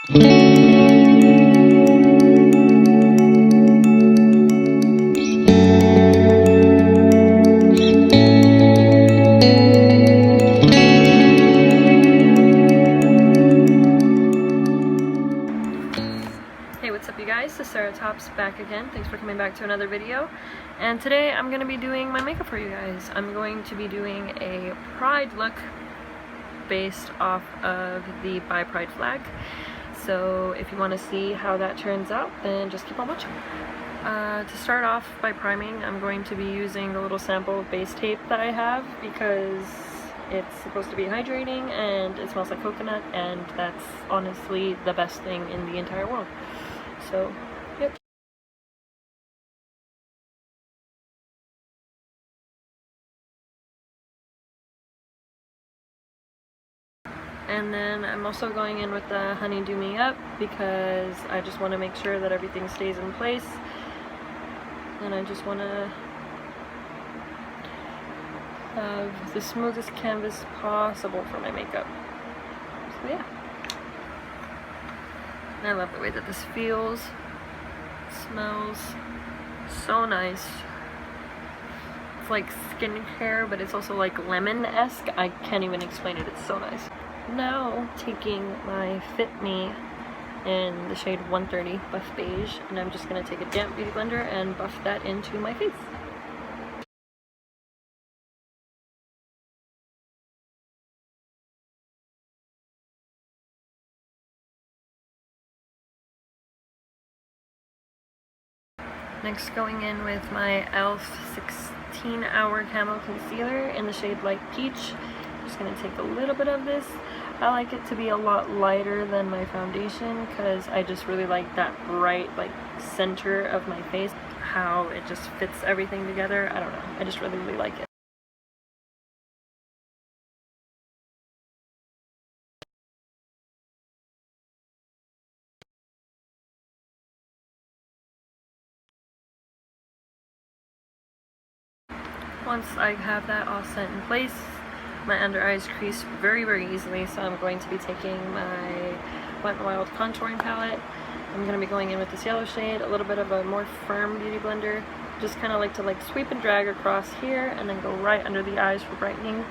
Hey, what's up you guys? This is Sarah Tops back again. Thanks for coming back to another video. And today I'm going to be doing my makeup for you guys. I'm going to be doing a Pride look based off of the Buy Pride flag. So if you want to see how that turns out, then just keep on watching. To start off by priming, I'm going to be using the little sample of base tape that I have because it's supposed to be hydrating and it smells like coconut, and that's honestly the best thing in the entire world. So, yep. And then I'm also going in with the Honey Do Me Up because I just want to make sure that everything stays in place. And I just want to have the smoothest canvas possible for my makeup. So yeah. And I love the way that this feels. It smells so nice. It's like skincare, but it's also like lemon-esque. I can't even explain it. It's so nice. Now taking my Fit Me in the shade 130 Buff Beige, and I'm just going to take a damp beauty blender and buff that into my face. Next, going in with my e.l.f. 16-hour Camel Concealer in the shade Light Peach. I'm just going to take a little bit of this. I like it to be a lot lighter than my foundation because I just really like that bright, like, center of my face. How it just fits everything together. I don't know. I just really, really like it. Once I have that all set in place, my under eyes crease very, very easily, so I'm going to be taking my Wet n Wild contouring palette. I'm going to be going in with this yellow shade, a little bit of a more firm beauty blender. Just kind of like to sweep and drag across here and then go right under the eyes for brightening.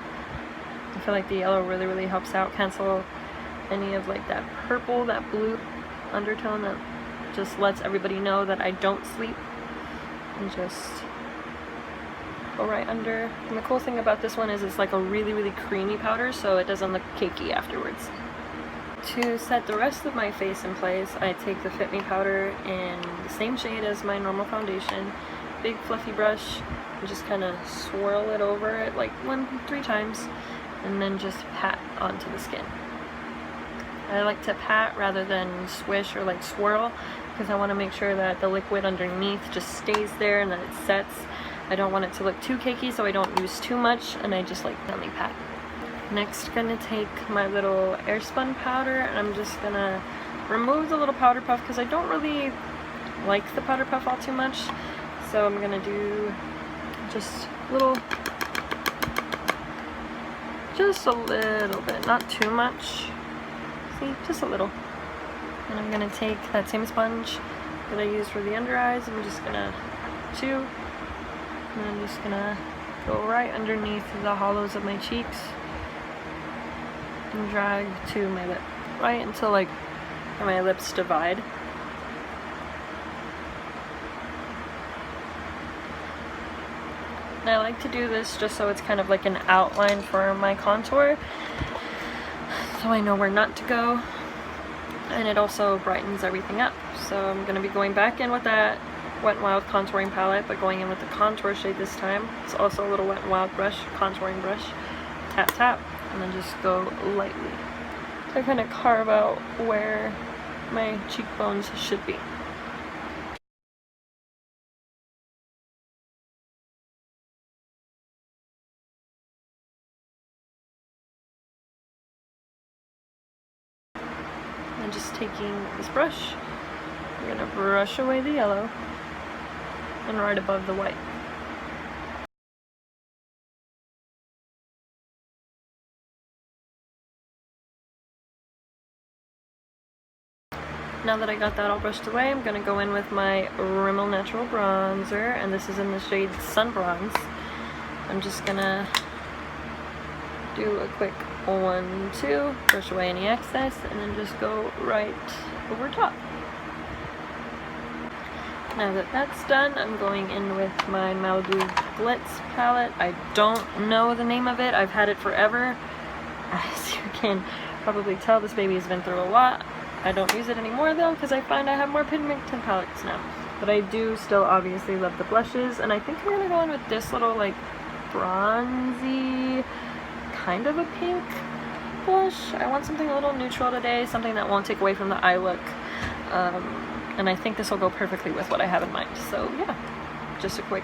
I feel like the yellow really, really helps out, cancel any of like that purple, that blue undertone that just lets everybody know that I don't sleep. And just go right under. And the cool thing about this one is it's like a really, really creamy powder, so it doesn't look cakey afterwards. To set the rest of my face in place, I take the Fit Me powder in the same shade as my normal foundation, big fluffy brush, and just kind of swirl it over it like 3 times, and then just pat onto the skin. I like to pat rather than swish or like swirl because I want to make sure that the liquid underneath just stays there and that it sets. I don't want it to look too cakey, so I don't use too much, and I just like gently pat. Next, gonna take my little airspun powder, and I'm just gonna remove the little powder puff because I don't really like the powder puff all too much. So I'm gonna do just a little bit, not too much. See, just a little. And I'm gonna take that same sponge that I used for the under eyes. I'm just gonna chew. And I'm just gonna go right underneath the hollows of my cheeks and drag to my lip, right until like my lips divide. And I like to do this just so it's kind of like an outline for my contour, so I know where not to go, and it also brightens everything up. So I'm gonna be going back in with that Wet n Wild contouring palette, but going in with the contour shade this time. It's also a little Wet n Wild brush, contouring brush. Tap, tap, and then just go lightly. So I kind of carve out where my cheekbones should be. And just taking this brush, I'm gonna brush away the yellow and right above the white. Now that I got that all brushed away, I'm going to go in with my Rimmel Natural Bronzer, and this is in the shade Sun Bronze. I'm just going to do a quick 1-2, brush away any excess, and then just go right over top. Now that that's done, I'm going in with my Malibu Blitz palette. I don't know the name of it. I've had it forever. As you can probably tell, this baby has been through a lot. I don't use it anymore though, because I find I have more pigmented palettes now. But I do still obviously love the blushes, and I think I'm gonna go in with this little like bronzy, kind of a pink blush. I want something a little neutral today, something that won't take away from the eye look. And I think this will go perfectly with what I have in mind. So yeah, just a quick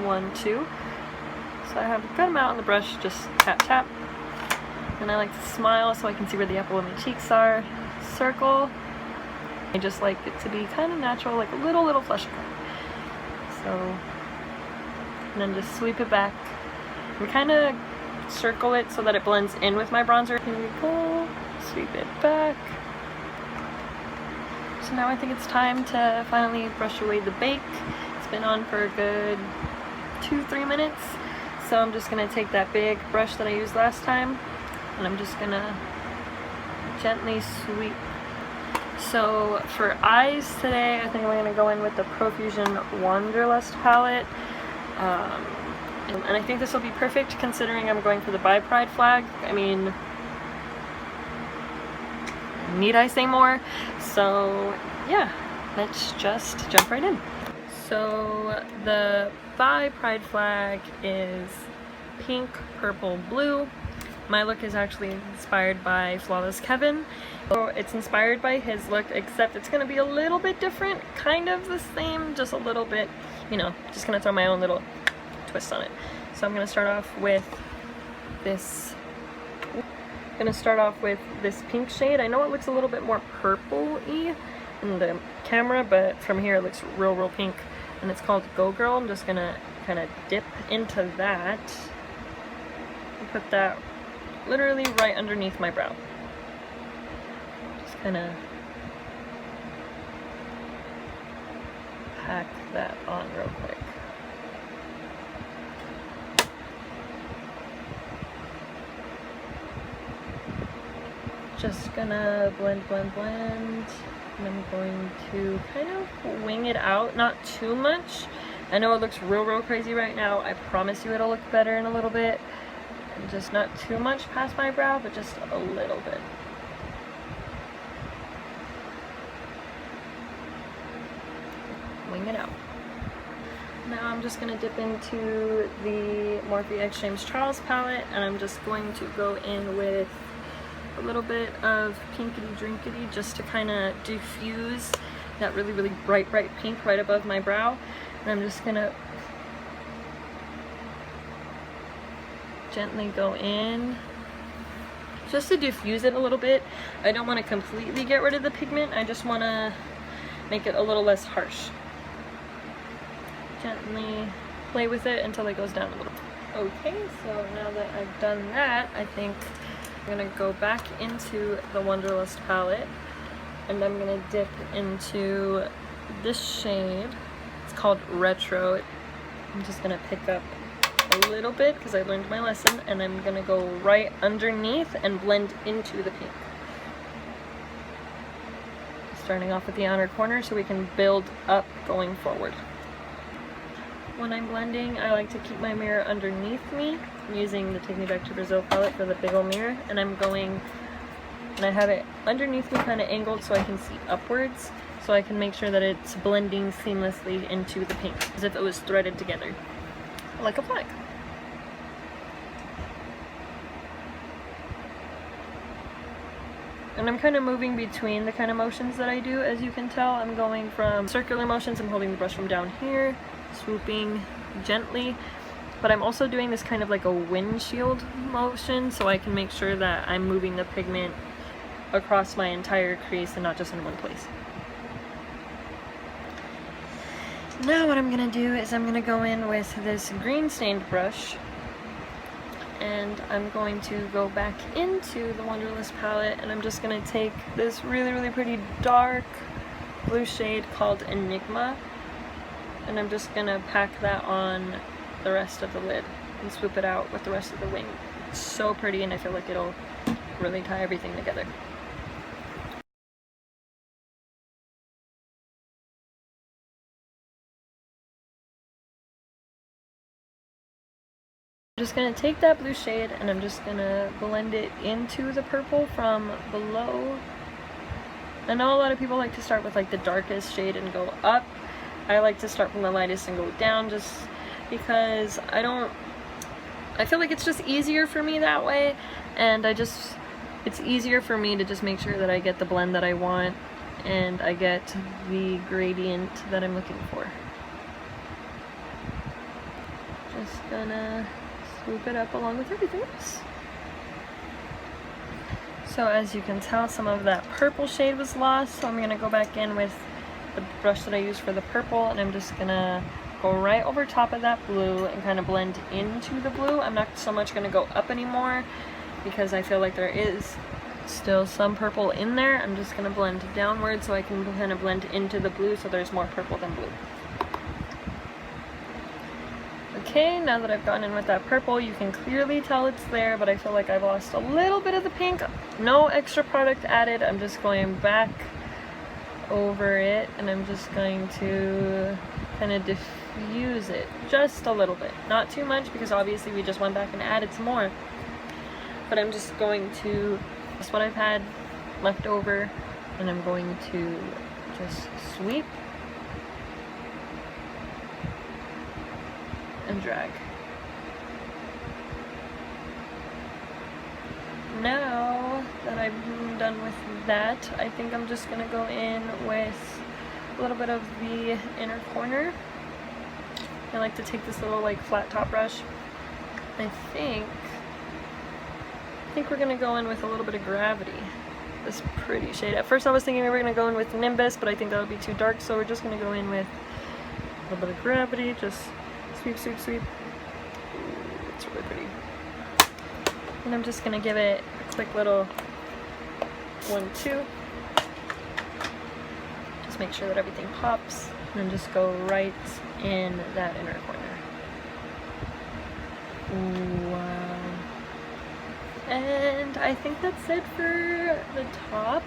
1-2. So I have a good amount on the brush, just tap tap. And I like to smile so I can see where the apple of my cheeks are. Circle. I just like it to be kind of natural, like a little flush color. So, and then just sweep it back and kind of circle it so that it blends in with my bronzer. Here we go. Sweep it back. So now I think it's time to finally brush away the bake. It's been on for a good 2-3 minutes. So I'm just going to take that big brush that I used last time, and I'm just going to gently sweep. So for eyes today, I think I'm going to go in with the Profusion Wanderlust palette. And I think this will be perfect considering I'm going for the Bi Pride flag. I mean, need I say more? So yeah, let's just jump right in. So the Bi Pride flag is pink, purple, blue. My look is actually inspired by Flawless Kevin. So it's inspired by his look, except it's gonna be a little bit different, kind of the same, just a little bit, you know, just gonna throw my own little twist on it. So I'm gonna start off with this pink shade. I know it looks a little bit more purple-y in the camera, but from here it looks real pink, and it's called Go Girl. I'm just gonna kind of dip into that and put that literally right underneath my brow. Just kind of pack that on real quick. Just gonna blend, and I'm going to kind of wing it out, not too much. I know it looks real crazy right now. I promise you it'll look better in a little bit. And just not too much past my brow, but just a little bit. Wing it out. Now I'm just gonna dip into the Morphe X James Charles palette, and I'm just going to go in with a little bit of pinkity drinkity just to kind of diffuse that really bright pink right above my brow. And I'm just gonna gently go in just to diffuse it a little bit. I don't want to completely get rid of the pigment, I just want to make it a little less harsh. Gently play with it until it goes down a little. Okay, so now that I've done that, I think I'm going to go back into the Wanderlust palette, and I'm going to dip into this shade. It's called Retro. I'm just going to pick up a little bit because I learned my lesson, and I'm going to go right underneath and blend into the pink. Starting off with the outer corner so we can build up going forward. When I'm blending, I like to keep my mirror underneath me. I'm using the Take Me Back to Brazil palette for the big old mirror, and I'm going, and I have it underneath me kind of angled so I can see upwards, so I can make sure that it's blending seamlessly into the pink, as if it was threaded together, like a flag. And I'm kind of moving between the kind of motions that I do. As you can tell, I'm going from circular motions, I'm holding the brush from down here, swooping gently, but I'm also doing this kind of like a windshield motion so I can make sure that I'm moving the pigment across my entire crease and not just in one place. Now what I'm going to do is I'm going to go in with this green stained brush, and I'm going to go back into the Wanderlust palette, and I'm just going to take this really pretty dark blue shade called Enigma, and I'm just gonna pack that on the rest of the lid and swoop it out with the rest of the wing. It's so pretty, and I feel like it'll really tie everything together. I'm just going to take that blue shade and I'm just going to blend it into the purple from below. I know a lot of people like to start with like the darkest shade and go up. I like to start from the lightest and go down just because I feel like it's just easier for me that way, and it's easier for me to just make sure that I get the blend that I want and I get the gradient that I'm looking for. Just gonna swoop it up along with everything else. So as you can tell, some of that purple shade was lost, so I'm gonna go back in with the brush that I used for the purple, and I'm just gonna go right over top of that blue and kind of blend into the blue. I'm not so much gonna go up anymore because I feel like there is still some purple in there. I'm just gonna blend downward so I can kind of blend into the blue so there's more purple than blue. Okay, now that I've gone in with that purple, you can clearly tell it's there, but I feel like I've lost a little bit of the pink. No extra product added. I'm just going back over it, and I'm just going to kind of diffuse it just a little bit. Not too much, because obviously we just went back and added some more. But I'm just going to, that's what I've had left over, and I'm going to just sweep and drag. Now that I'm done with that, I think I'm just gonna go in with a little bit of the inner corner. I like to take this little like flat top brush. I think we're gonna go in with a little bit of Gravity. This pretty shade. At first I was thinking we were gonna go in with Nimbus, but I think that would be too dark, so we're just gonna go in with a little bit of Gravity. Just sweep, sweep, sweep. Ooh, it's really pretty. And I'm just gonna give it a quick little 1-2. Just make sure that everything pops, and then just go right in that inner corner. Ooh, wow. And I think that's it for the top.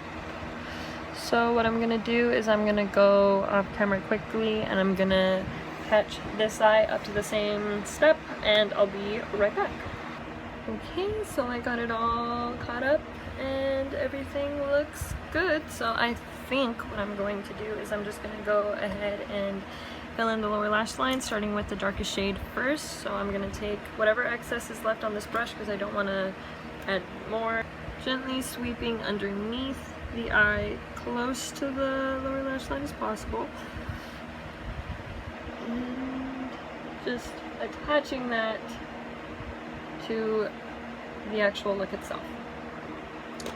So what I'm gonna do is I'm gonna go off camera quickly, and I'm gonna patch this eye up to the same step, and I'll be right back. Okay, so I got it all caught up and everything looks good. So I think what I'm going to do is I'm just going to go ahead and fill in the lower lash line, starting with the darkest shade first. So I'm going to take whatever excess is left on this brush because I don't want to add more. Gently sweeping underneath the eye close to the lower lash line as possible. And just attaching that to the actual look itself. I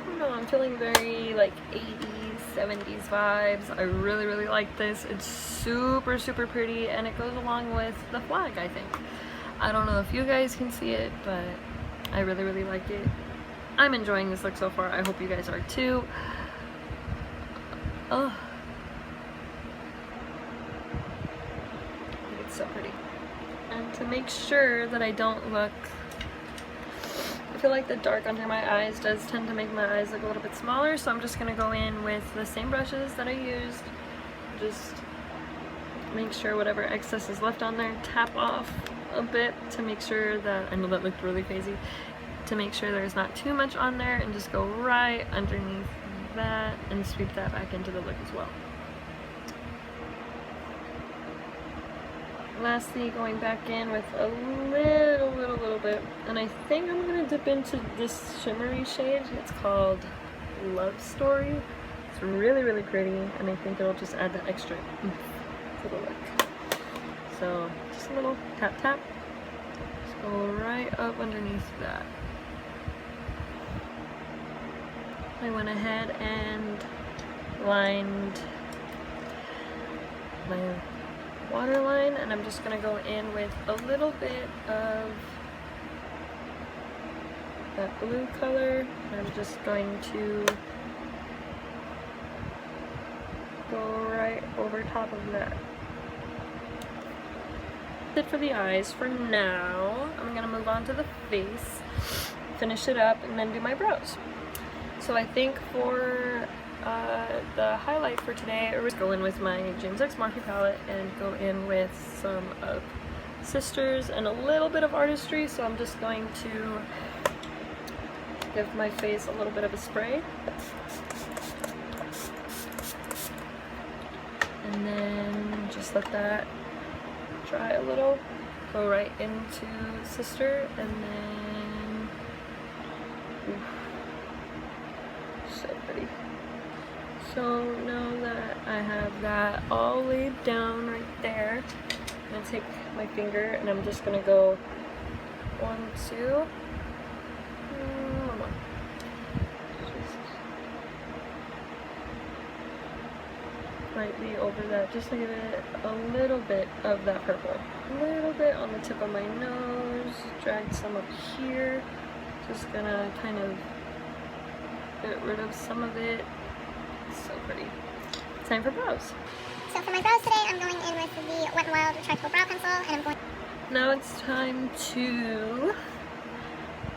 don't know, I'm feeling very like 80s, 70s vibes. I really, really like this. It's super, super pretty, and it goes along with the flag, I think. I don't know if you guys can see it, but I really, really like it. I'm enjoying this look so far. I hope you guys are too. Oh, I think it's so pretty. And to make sure that I don't look, I feel like the dark under my eyes does tend to make my eyes look a little bit smaller, so I'm just going to go in with the same brushes that I used. Just make sure whatever excess is left on there, tap off a bit to make sure that, I know that looked really crazy, to make sure there's not too much on there, and just go right underneath that and sweep that back into the look as well. Lastly, going back in with a little bit, and I think I'm going to dip into this shimmery shade. It's called Love Story. It's really, really pretty, and I think it'll just add that extra oomph to the look. So just a little tap tap, just go right up underneath that. I went ahead and lined my waterline, and I'm just going to go in with a little bit of that blue color. I'm just going to go right over top of that. That's it for the eyes for now. I'm gonna move on to the face, finish it up, and then do my brows. So I think for the highlight for today, I was go in with my James X Morphe palette and go in with some of Sisters and a little bit of artistry. So I'm just going to give my face a little bit of a spray. And then just let that dry a little. Go right into Sister and then, oof, so pretty. So now that I have that all laid down right there, I'm gonna take my finger and I'm just gonna go 1, 2, one more. Lightly over that, just to give it a little bit of that purple. A little bit on the tip of my nose, drag some up here. Just gonna kind of get rid of some of it. So pretty. Time for brows. So for my brows today, I'm going in with the Wet n Wild Retractable Brow Pencil, and I'm going... Now it's time to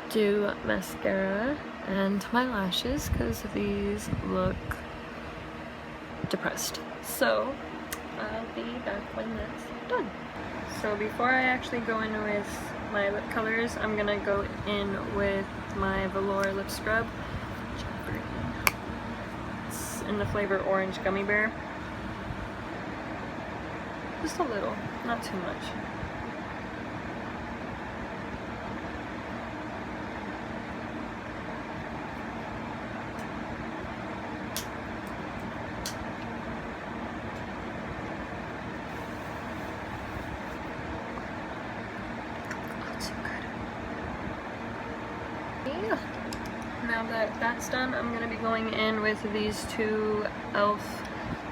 do mascara and my lashes, because these look depressed. So I'll be back when that's done. So before I actually go in with my lip colors, I'm gonna go in with my Velour Lip Scrub. It's in the flavor Orange Gummy Bear. Just a little, not too much. Now that that's done, I'm going to be going in with these two e.l.f.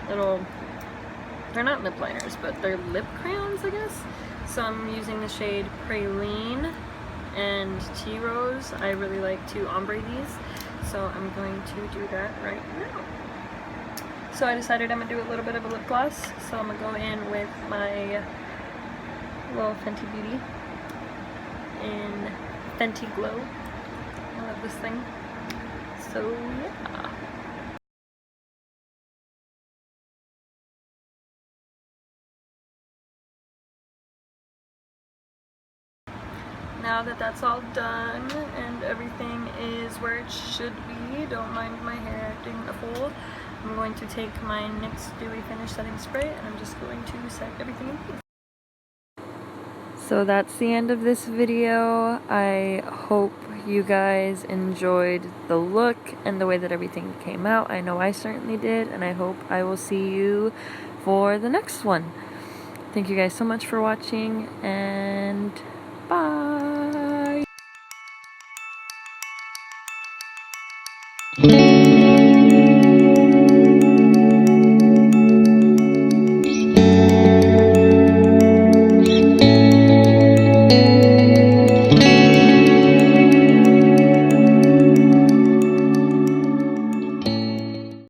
little, they're not lip liners, but they're lip crayons, I guess. So I'm using the shade Praline and Tea Rose. I really like to ombre these, so I'm going to do that right now. So I decided I'm going to do a little bit of a lip gloss, so I'm going to go in with my little Fenty Beauty in Fenty Glow. I love this thing. So yeah. Now that that's all done and everything is where it should be, don't mind my hair acting a fool, I'm going to take my NYX Dewy Finish Setting Spray and I'm just going to set everything in place. So that's the end of this video. I hope you guys enjoyed the look and the way that everything came out. I know I certainly did, and I hope I will see you for the next one. Thank you guys so much for watching, and bye!